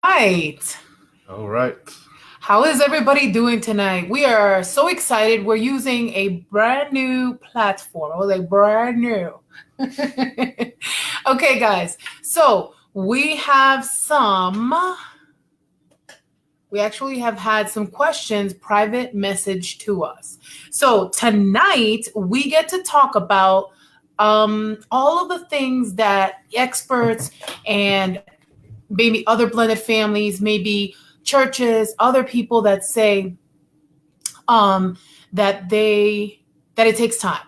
Right. All right. How is everybody doing tonight? We are so excited. We're using a brand new platform. I was like, brand new. Okay, guys. So we actually have had some questions private message to us. So tonight we get to talk about all of the things that experts and maybe other blended families, maybe churches, other people that say um, that it takes time.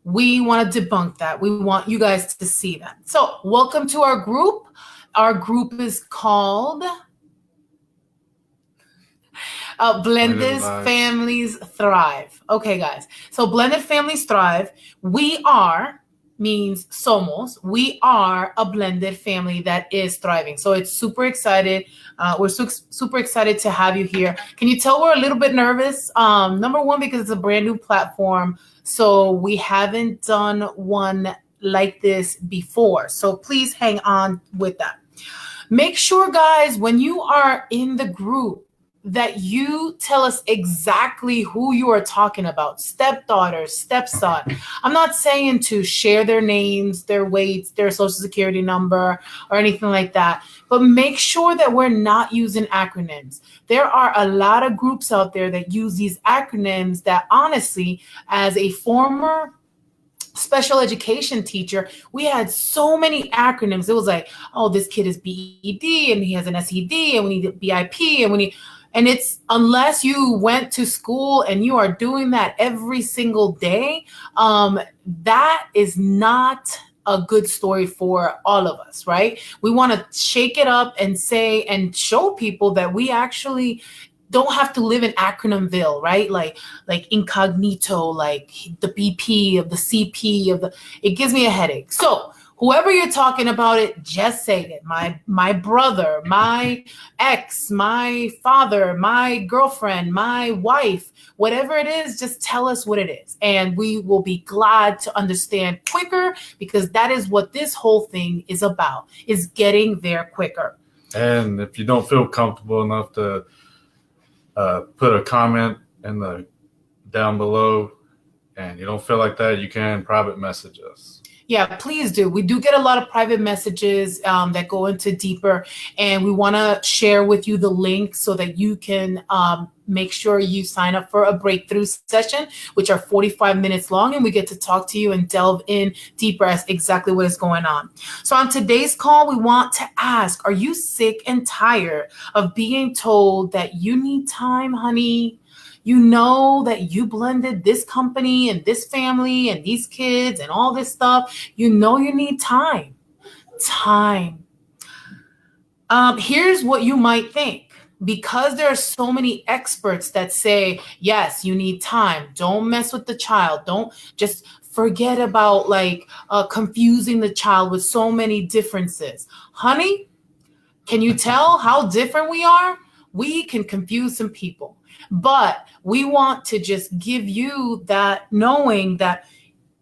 We want to debunk that. We want you guys to see that. So, welcome to our group. Our group is called Blended Blended vibes. Families Thrive. Okay, guys. So Blended Families Thrive. We are means somos. We are a blended family that is thriving. So it's super excited. Super excited to have you here. Can you tell we're a little bit nervous? Number one, because it's a brand new platform. So we haven't done one like this before. So please hang on with that. Make sure, guys, when you are in the group, that you tell us exactly who you are talking about, stepdaughter, stepson. I'm not saying to share their names, their weights, their social security number, or anything like that, but make sure that we're not using acronyms. There are a lot of groups out there that use these acronyms that, honestly, as a former special education teacher, we had so many acronyms. It was like, oh, this kid is BED and he has an SED and we need BIP and we need, and it's unless you went to school and you are doing that every single day, that is not a good story for all of us, right? We want to shake it up and say and show people that we actually don't have to live in acronymville, right? Like incognito, like the BP of the CP of the. It gives me a headache. So whoever you're talking about it, just say it. My brother, my ex, my father, my girlfriend, my wife, whatever it is, just tell us what it is, and we will be glad to understand quicker, because that is what this whole thing is about: is getting there quicker. And if you don't feel comfortable enough to put a comment in the down below, and you don't feel like that, you can private message us. Yeah, please do. We do get a lot of private messages that go into deeper, and we want to share with you the link so that you can make sure you sign up for a breakthrough session, which are 45 minutes long, and we get to talk to you and delve in deeper as exactly what is going on. So, on today's call, we want to ask, are you sick and tired of being told that you need time, honey? You know that you blended this company and this family and these kids and all this stuff. You know you need time. Time. Here's what you might think. Because there are so many experts that say, yes, you need time. Don't mess with the child. Don't just forget about confusing the child with so many differences. Honey, can you tell how different we are? We can confuse some people, but we want to just give you that knowing that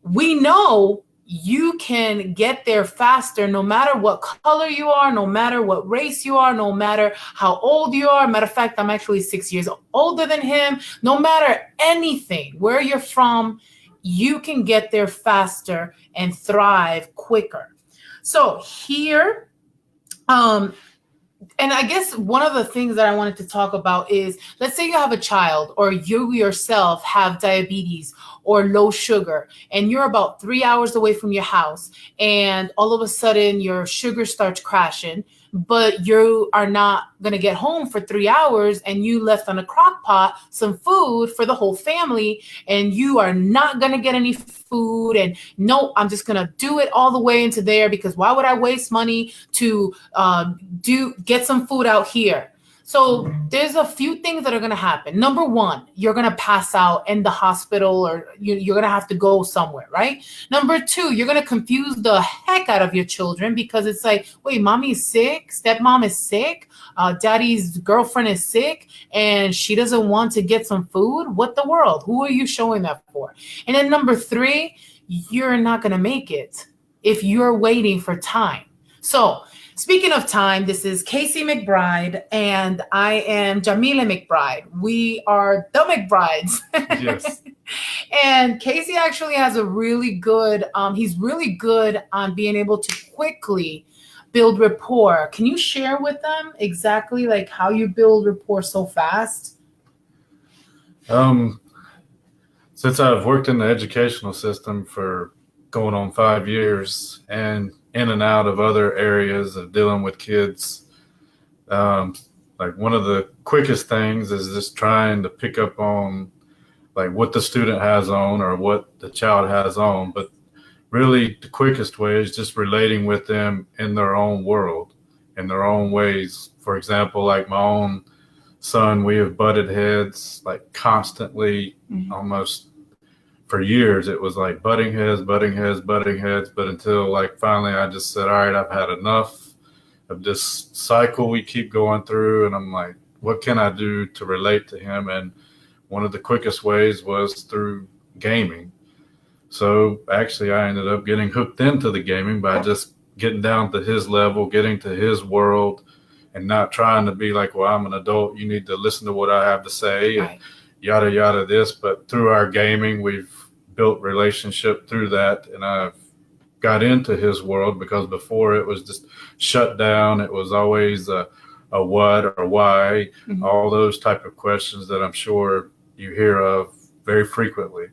we know you can get there faster no matter what color you are, no matter what race you are, no matter how old you are. Matter of fact, I'm actually 6 years older than him. No matter anything, where you're from, you can get there faster and thrive quicker. So here, um, and I guess one of the things that I wanted to talk about is, let's say you have a child or you yourself have diabetes or low sugar, and you're about 3 hours away from your house, and all of a sudden your sugar starts crashing, but you are not going to get home for 3 hours, and you left on a crock pot some food for the whole family, and you are not going to get any food. And no, I'm just going to do it all the way into there, because why would I waste money to do get some food out here? So there's a few things that are going to happen. Number one, you're going to pass out in the hospital, or you're going to have to go somewhere, right? Number two, you're going to confuse the heck out of your children, because it's like, wait, mommy's sick, stepmom is sick, daddy's girlfriend is sick, and she doesn't want to get some food. What the world? Who are you showing that for? And then number three, you're not going to make it if you're waiting for time. So Speaking of time, this is Casey McBride, and I am Jamila McBride. We are the McBrides. Yes. And Casey actually has a really good, he's really good on being able to quickly build rapport. Can you share with them exactly like how you build rapport so fast? Since I've worked in the educational system for going on 5 years and in and out of other areas of dealing with kids, like one of the quickest things is just trying to pick up on like what the student has on or what the child has on. But really the quickest way is just relating with them in their own world, in their own ways. For example, like my own son, we have butted heads like constantly, almost for years. It was like butting heads, butting heads, butting heads. But until like finally I just said, all right, I've had enough of this cycle we keep going through. And I'm like, what can I do to relate to him? And one of the quickest ways was through gaming. So actually I ended up getting hooked into the gaming by just getting down to his level, getting to his world, and not trying to be like, well, I'm an adult, you need to listen to what I have to say, Right. and yada, yada this. But through our gaming, we've built relationship through that. And I've got into his world because before it was just shut down. It was always a what or why, all those type of questions that I'm sure you hear of very frequently.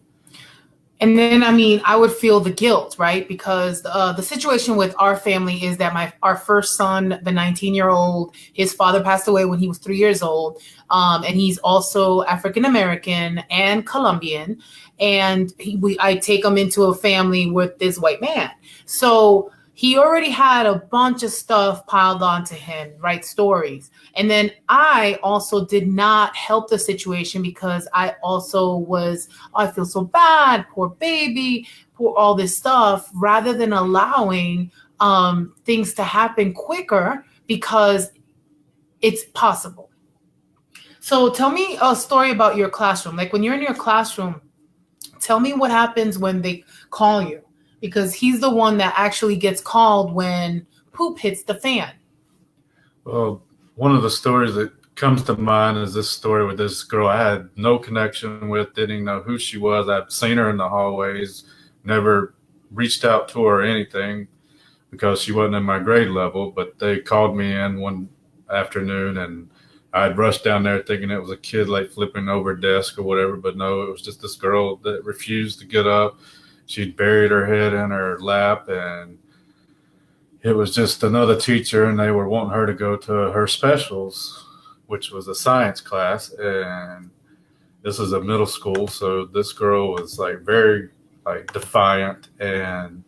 And then, I mean, I would feel the guilt, right? Because the situation with our family is that our first son, the 19-year-old, his father passed away when he was 3 years old. And he's also African-American and Colombian. And I take him into a family with this white man. So he already had a bunch of stuff piled onto him, right? Stories. And then I also did not help the situation because I also was, I feel so bad, poor baby, poor all this stuff, rather than allowing things to happen quicker because it's possible. So tell me a story about your classroom. Like when you're in your classroom, tell me what happens when they call you, because he's the one that actually gets called when poop hits the fan. Well, one of the stories that comes to mind is this story with this girl I had no connection with, didn't know who she was. I've seen her in the hallways, never reached out to her or anything because she wasn't in my grade level. But they called me in one afternoon and I had rushed down there thinking it was a kid like flipping over a desk or whatever. But no, it was just this girl that refused to get up. She'd buried her head in her lap, and it was just another teacher, and they were wanting her to go to her specials, which was a science class. And this is a middle school, so this girl was like very like defiant. And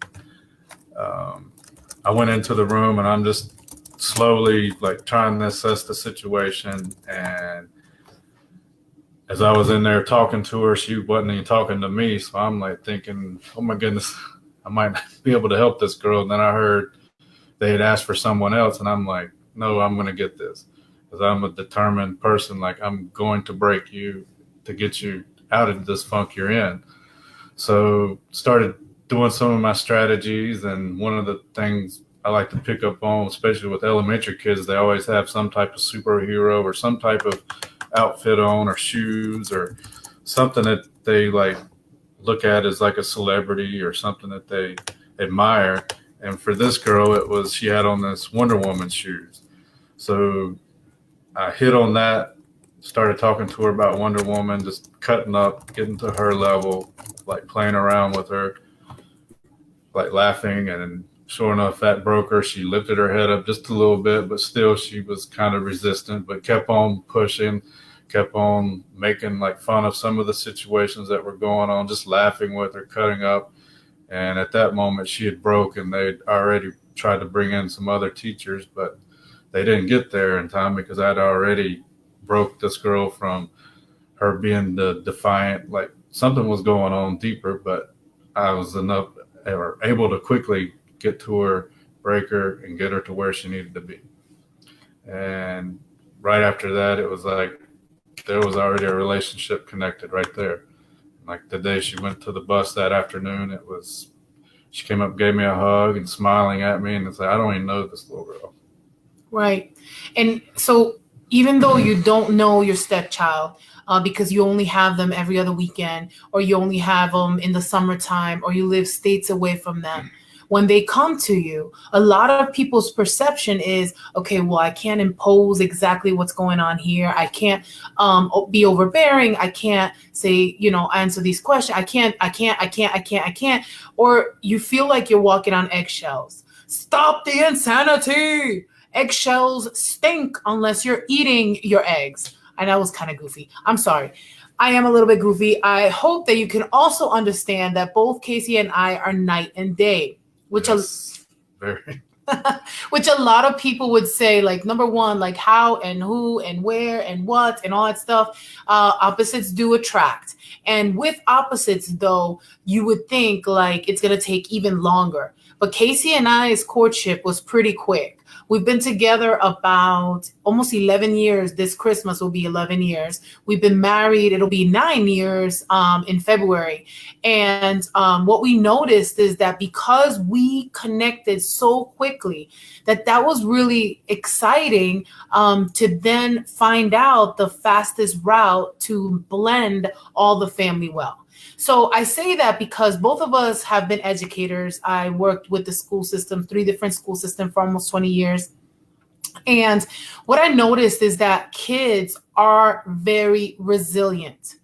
I went into the room, and I'm just slowly like trying to assess the situation. And as I was in there talking to her, she wasn't even talking to me. So I'm like thinking, oh my goodness, I might not be able to help this girl. And then I heard they had asked for someone else. And I'm like, no, I'm going to get this, because I'm a determined person. Like, I'm going to break you to get you out of this funk you're in. So started doing some of my strategies. And one of the things I like to pick up on, especially with elementary kids, they always have some type of superhero or some type of outfit on, or shoes, or something that they like look at as like a celebrity or something that they admire. And for this girl, it was, she had on this Wonder Woman shoes. So I hit on that, started talking to her about Wonder Woman, just cutting up, getting to her level, like playing around with her, like laughing. And sure enough, that broke her. She lifted her head up just a little bit, but still she was kind of resistant, but kept on pushing, kept on making like fun of some of the situations that were going on, just laughing with her, cutting up. And at that moment she had broke, and they'd already tried to bring in some other teachers, but they didn't get there in time because I'd already broke this girl from her being the defiant, like something was going on deeper, but I was able to quickly get to her, break her, and get her to where she needed to be. And right after that, it was like there was already a relationship connected right there. Like the day she went to the bus that afternoon, it was, she came up, gave me a hug and smiling at me, and it's like, I don't even know this little girl. Right. And so even though you don't know your stepchild, because you only have them every other weekend, or you only have them in the summertime, or you live states away from them, when they come to you, a lot of people's perception is, okay, well, I can't impose exactly what's going on here. I can't be overbearing. I can't say, answer these questions. I can't. Or you feel like you're walking on eggshells. Stop the insanity. Eggshells stink unless you're eating your eggs. I know it was kind of goofy. I'm sorry. I am a little bit goofy. I hope that you can also understand that both Casey and I are night and day, which Yes, very. which a lot of people would say, like, number one, like how and who and where and what and all that stuff. Opposites do attract. And with opposites, though, you would think like it's going to take even longer. But Casey and I's courtship was pretty quick. We've been together about almost 11 years. This Christmas will be 11 years. We've been married. It'll be 9 years in February. And what we noticed is that because we connected so quickly, that was really exciting to then find out the fastest route to blend all the family well. So I say that because both of us have been educators. I worked with the school system, 3 different school systems for almost 20 years. And what I noticed is that kids are very resilient.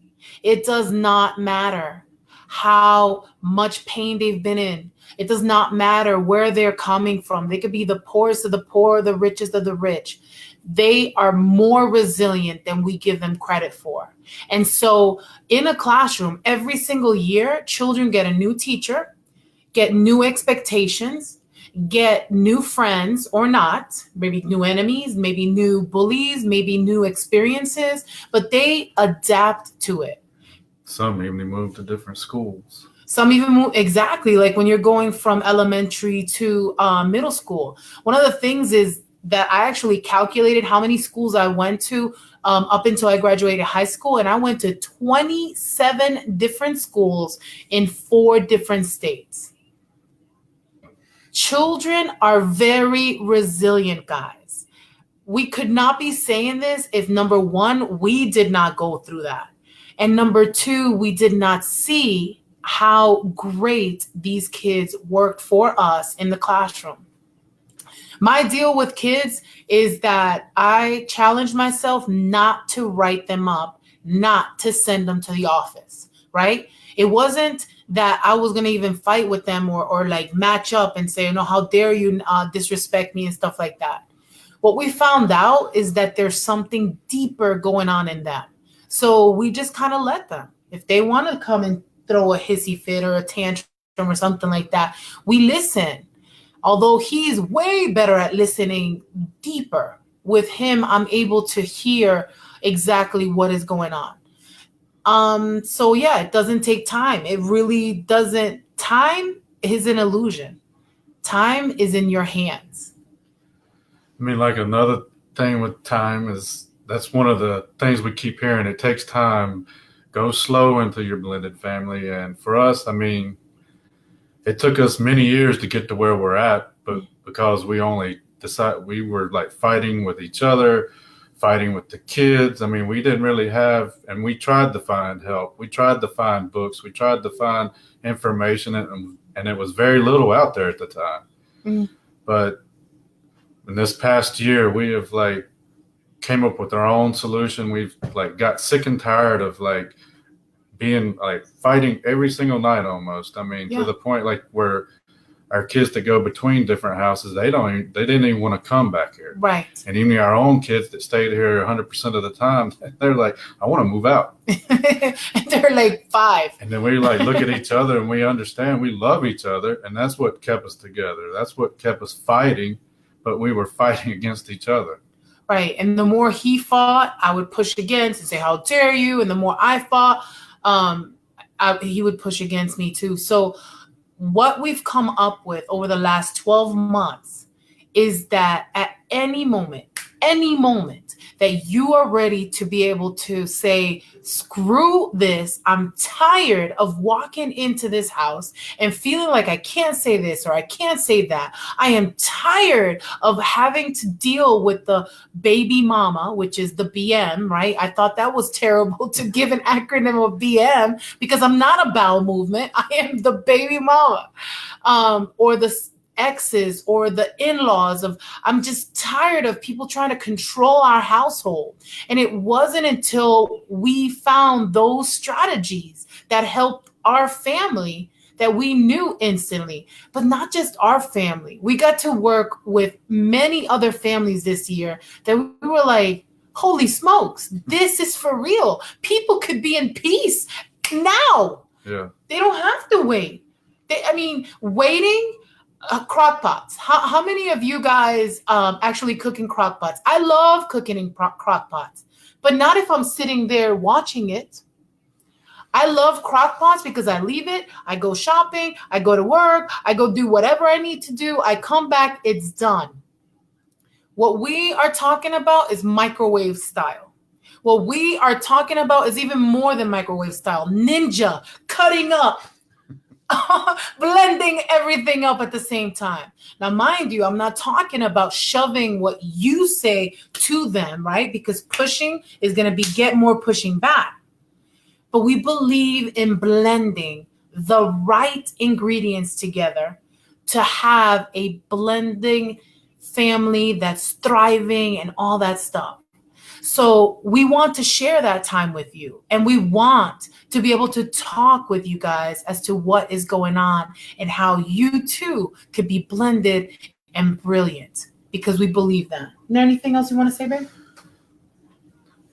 It does not matter how much pain they've been in. It does not matter where they're coming from. They could be the poorest of the poor, the richest of the rich. They are more resilient than we give them credit for. And so in a classroom, every single year, children get a new teacher, get new expectations, get new friends or not, maybe new enemies, maybe new bullies, maybe new experiences, but they adapt to it. Some even move to different schools. Some even move, exactly, like when you're going from elementary to middle school. One of the things is that I actually calculated how many schools I went to up until I graduated high school, and I went to 27 different schools in 4 different states. Children are very resilient, guys. We could not be saying this if, number one, we did not go through that. And number 2, we did not see how great these kids worked for us in the classroom. My deal with kids is that I challenge myself not to write them up, not to send them to the office, right? It wasn't that I was going to even fight with them or like match up and say, how dare you disrespect me and stuff like that. What we found out is that there's something deeper going on in them. So we just kind of let them. If they want to come and throw a hissy fit or a tantrum or something like that, we listen. Although he's way better at listening deeper. With him, I'm able to hear exactly what is going on. So yeah, it doesn't take time. It really doesn't. Time is an illusion. Time is in your hands. I mean, like another thing with time is that's one of the things we keep hearing. It takes time. Go slow into your blended family. And for us, I mean, it took us many years to get to where we're at, but because we were like fighting with each other, fighting with the kids. I mean, we didn't really have, and we tried to find help. We tried to find books. We tried to find information, and it was very little out there at the time. Mm. But in this past year, we have like came up with our own solution. We've like got sick and tired of like being like fighting every single night almost. I mean, to the point like where our kids that go between different houses, they didn't even want to come back here. Right. And even our own kids that stayed here 100% of the time, they're like, I want to move out. And they're like 5. And then we like look at each other and we understand we love each other. And that's what kept us together. That's what kept us fighting, but we were fighting against each other. Right. And the more he fought, I would push against and say, how dare you? And the more I fought, he would push against me too. So what we've come up with over the last 12 months is that at any moment, any moment that you are ready to be able to say, screw this, I'm tired of walking into this house and feeling like I can't say this or I can't say that. I am tired of having to deal with the baby mama, which is the BM, right? I thought that was terrible to give an acronym of BM because I'm not a bowel movement. I am the baby mama, or the exes or the in-laws of, I'm just tired of people trying to control our household. And it wasn't until we found those strategies that helped our family that we knew instantly. But not just our family. We got to work with many other families this year that we were like, holy smokes, this is for real. People could be in peace now. Yeah. They don't have to wait. Waiting. Crock pots. How many of you guys actually cook in crock pots? I love cooking in crock pots, but not if I'm sitting there watching it. I love crock pots because I leave it, I go shopping, I go to work, I go do whatever I need to do, I come back, it's done. What we are talking about is microwave style. What we are talking about is even more than microwave style. Ninja, cutting up. Blending everything up at the same time. Now, mind you, I'm not talking about shoving what you say to them, right? Because pushing is going to get more pushing back. But we believe in blending the right ingredients together to have a blending family that's thriving and all that stuff. So we want to share that time with you, and we want to be able to talk with you guys as to what is going on and how you too could be blended and brilliant, because we believe that. Is there anything else you want to say, babe?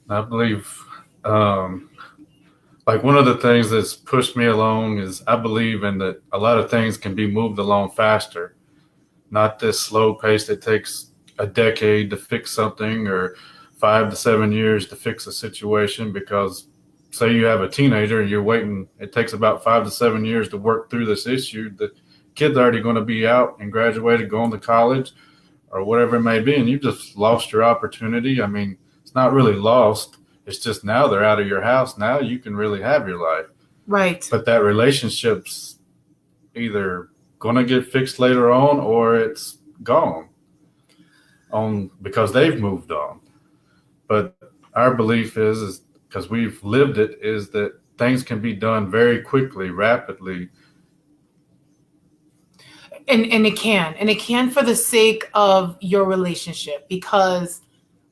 I believe, like one of the things that's pushed me along is I believe in that a lot of things can be moved along faster, not this slow pace that takes a decade to fix something or 5 to 7 years to fix a situation. Because say you have a teenager and you're waiting, it takes about 5 to 7 years to work through this issue. The kid's already going to be out and graduated, going to college or whatever it may be, and you just lost your opportunity. I mean, it's not really lost. It's just now they're out of your house. Now you can really have your life. Right. But that relationship's either going to get fixed later on or it's gone because they've moved on. But our belief is because we've lived it, is that things can be done very quickly, rapidly. And it can for the sake of your relationship, because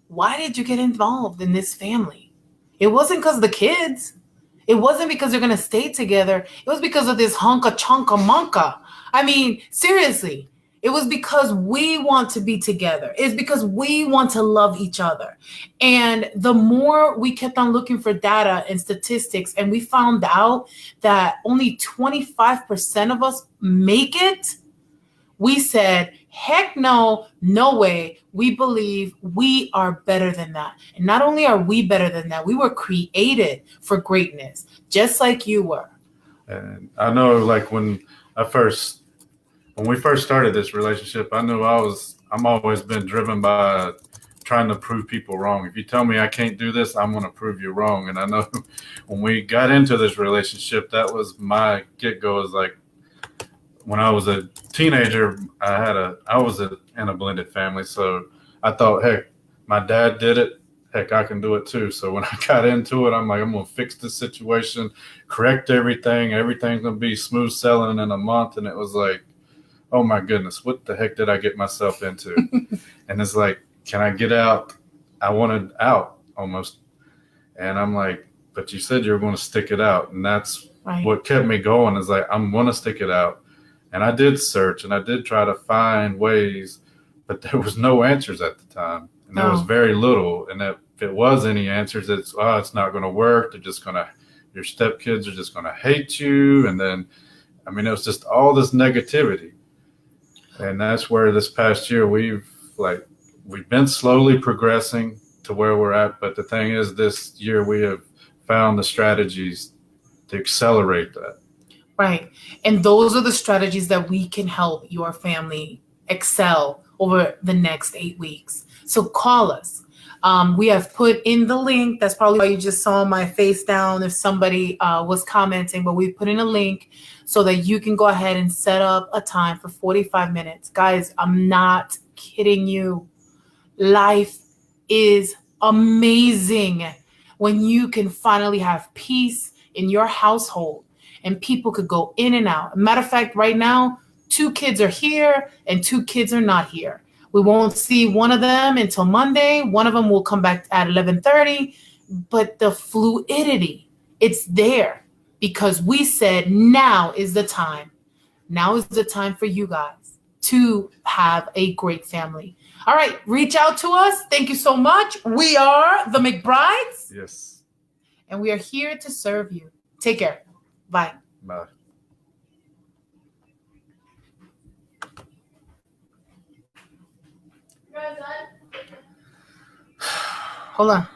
why did you get involved in this family? It wasn't because of the kids. It wasn't because they're going to stay together. It was because of this honka chonka monka. I mean, seriously. It was because we want to be together. It's because we want to love each other. And the more we kept on looking for data and statistics, and we found out that only 25% of us make it, we said, heck no, no way. We believe we are better than that. And not only are we better than that, we were created for greatness, just like you were. And I know, like when we first started this relationship, I knew I'm always been driven by trying to prove people wrong. If you tell me I can't do this, I'm going to prove you wrong. And I know when we got into this relationship, that was my get-go. Is like when I was a teenager, I was in a blended family. So I thought, heck, my dad did it. Heck, I can do it too. So when I got into it, I'm like, I'm going to fix this situation, correct everything. Everything's going to be smooth sailing in a month. And it was like, oh my goodness, what the heck did I get myself into? And it's like, can I get out? I wanted out almost. And I'm like, but you said you were going to stick it out. And that's right. What kept me going, is like, I'm going to stick it out. And I did search and I did try to find ways, but there was no answers at the time. And there was very little. And if it was any answers, it's not going to work. Your stepkids are just going to hate you. And then, I mean, it was just all this negativity. And that's where this past year we've been slowly progressing to where we're at. But the thing is, this year we have found the strategies to accelerate that. Right. And those are the strategies that we can help your family excel over the next 8 weeks. So call us. We have put in the link. That's probably why you just saw my face down if somebody was commenting, but we put in a link so that you can go ahead and set up a time for 45 minutes. Guys, I'm not kidding you. Life is amazing when you can finally have peace in your household and people could go in and out. Matter of fact, right now, 2 kids are here and 2 kids are not here. We won't see one of them until Monday. One of them will come back at 11:30. But the fluidity, it's there because we said now is the time. Now is the time for you guys to have a great family. All right, reach out to us. Thank you so much. We are the McBrides. Yes. And we are here to serve you. Take care. Bye. Bye. Hold on.